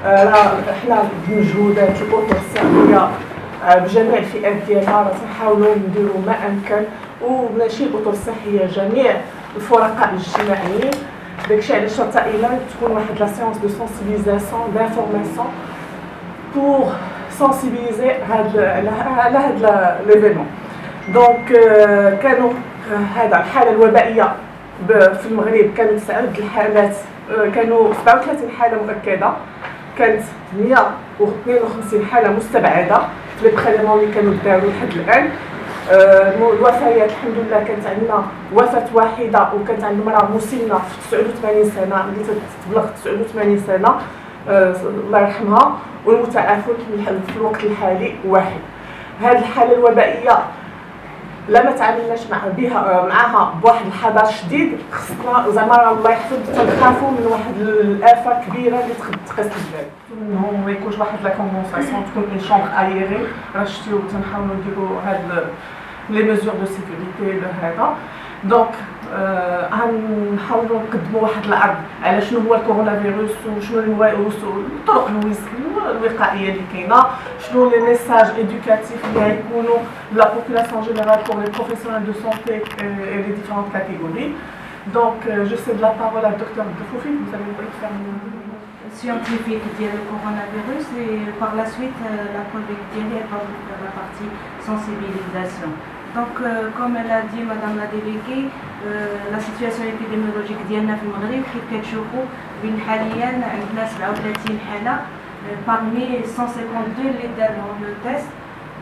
حنا بمجهودات الاطر الصحيه بجميع الفئات ديالها راه تنحاولوا نديروا ما امكن وماشي الاطر الصحيه جميع الفرقاء الاجتماعيين. داكشي علاش الطائله تكون واحد لا سيونس دو سونسيبيزاسيون دانفورماسيون بور سونسيبيزي على هذا ليفينمون. دونك كانوا هذا الحاله الوبائيه في المغرب كانوا 9 الحالات، كانوا 37 حاله مؤكده، كانت 152 حاله مستبعده في لي بريليمون اللي كانوا داروا لحد الان. الوفيات الحمد لله كانت عندنا وفاه واحده وكانت عندنا امراه مسنه في 89 سنه اللي تبلغ 89 سنه الله يرحمها، والمتعافى في الوقت الحالي واحد. هذه الحاله الوبائيه لا ما تعاملناش معها بواحد الحذر شديد، خصنا زعما الله يحفظ تنخافوا من واحد الافه كبيره اللي تقيس البال منهم ما يكونش واحد لا كوندونساسيون، تكون اون شامبر ايري. راه شتيو تنحاولوا نديروا هاد لي ميزور دو سيكوريتي هذا. دونك غنحاولوا نقدموا واحد العرض على شنو هو الكورونا فيروس وشنو الطرق الوقائيه اللي كاينه، شنو لي ميساج ايدوكاتيف اللي غيكونوا لا بوبولاسيون جينيرال بور لي بروفيسيونيل دو سونتي اي لي ديفيرونت كاتيجوري. دونك جو سيد لا بارول à docteur Dufoufi. Vous allez peut-être faire scientifique du coronavirus et par la suite la collègue va vous faire la partie sensibilisation. Donc, comme elle a dit Madame la déléguée, la situation épidémiologique ديالنا في المغرب كيف كتشوفوا بين حاليا عندنا 37 حالة parmi 152 اللي داروا لو تيست،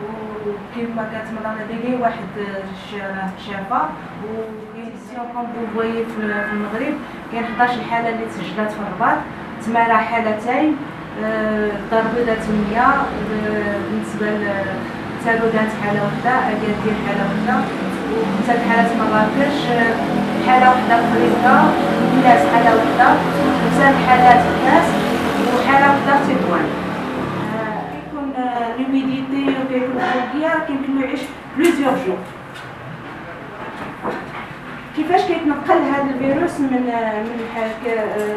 وكما قالت Madame la déléguée واحد شافى. وكاين كوم فو فويي في المغرب كاين 11 حالة اللي تسجلات في الرباط، تمارا حالتين، الدار البيضاء 8 بالنسبة تالودات حالة وحدة، أكادير حالة وحدة، وخمسة حالات مراكش حالة وحدة فريقة، ناس حالة وحدة، 5 حالات ناس وحالة وحدة في تطوان. كيكون لوميديتي وكيكون الفوقية كيمكن يعيش بليزيور جور. كيفاش كيتنقل هذا الفيروس من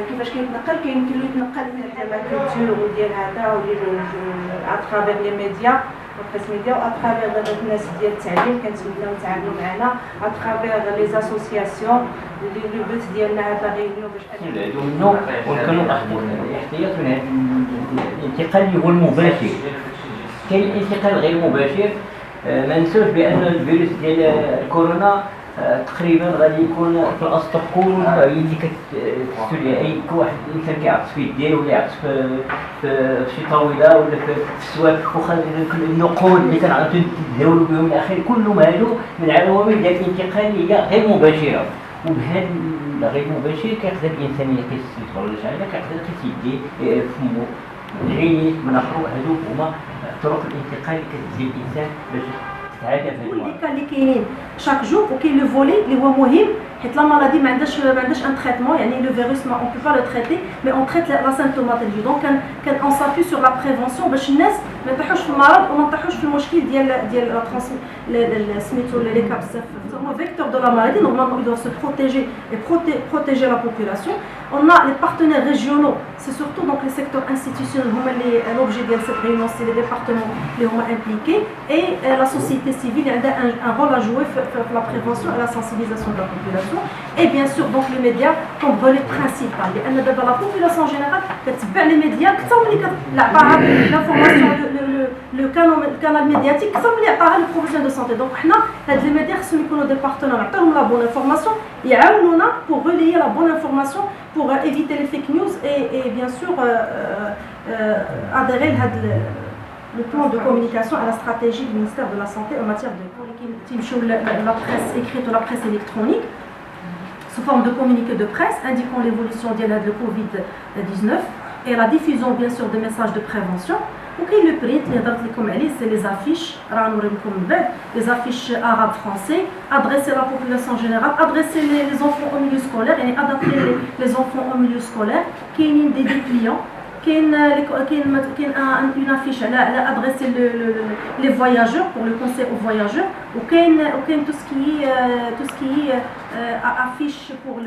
كيفاش كيتنقل؟ كيمكن له يتنقل من لا كولتور ديال هذا اترافير لي ميديا البريس ميديا واترافير الناس ديال التعليم كنتمناو يتعاملوا معنا اترافير لي زاسوسياسيون اللي البث ديالنا هاد لا ريونيون باش نبعدوا منه ونكونوا الاحتياط من هذا الانتقال اللي هو المباشر. كاين الانتقال غير مباشر. ما ننسوش بان الفيروس ديال الكورونا تقريبا غادي يكون في الاسطح كلها هي اللي كتستولي. اي واحد الانسان كيعطس في يديه ولا يعطس في شي طاوله ولا في السواك، واخا النقود اللي كنعرفوا نتداولوا بهم الى اخره، كلهم هادو من العوامل ديال الانتقال اللي هي غير مباشره. وبهذا غير مباشر كيقدر الانسان اللي كيستفيد ولا شي حاجه كيقدر كيسيدي فمو العيني من اخر. هادو هما طرق الانتقال اللي كتجي الانسان باش الكا اللي كاينين شاك جور. وكاين لو فولي اللي هو مهم حيت لا مالادي ما عندهاش ان تريتمون، يعني لو فيروس ما اون بو با لو تريتي مي اون تريت لا سيمبتوماتولوجي. دونك كان اون سابي سور لا بريفونسيون باش الناس ما يطيحوش في المرض وما يطيحوش في المشكل ديال لا سميتو لي كابس. هو فيكتور دو لا مالادي. نورمالمون يدو سو بروتيجي protéger la population. On a les partenaires régionaux, c'est surtout donc les secteurs institutionnels, l'objet de cette réunion, c'est les départements qui sont impliqués, et la société civile a un rôle à jouer pour la prévention et la sensibilisation de la population, et bien sûr donc les médias comme relais principal. Dans la population générale, les médias, l'information, le canal médiatique, les professionnels de santé. Donc les médias sont des partenaires, ils la bonne information, ils aident pour relayer la bonne information, pour éviter les fake news et bien sûr adhérer le plan de communication à la stratégie du ministère de la Santé en matière de la presse écrite ou la presse électronique sous forme de communiqué de presse indiquant l'évolution de la Covid-19 et la diffusion bien sûr des messages de prévention. وكاين لو بريت اللي هضرت لكم عليه سي لي زافيش راه نوري لكم من بعد لي زافيش عرب فرونسي ادريسي لا بوبولاسيون جينيرال ادريسي لي زونفون او ميليو سكولير يعني ادابتي لي زونفون او ميليو سكولير كاينين دي كليون كاين اون افيش على ادريسي لي فواياجور بور لو كونساي او فواياجور وكاين تو سكي افيش بور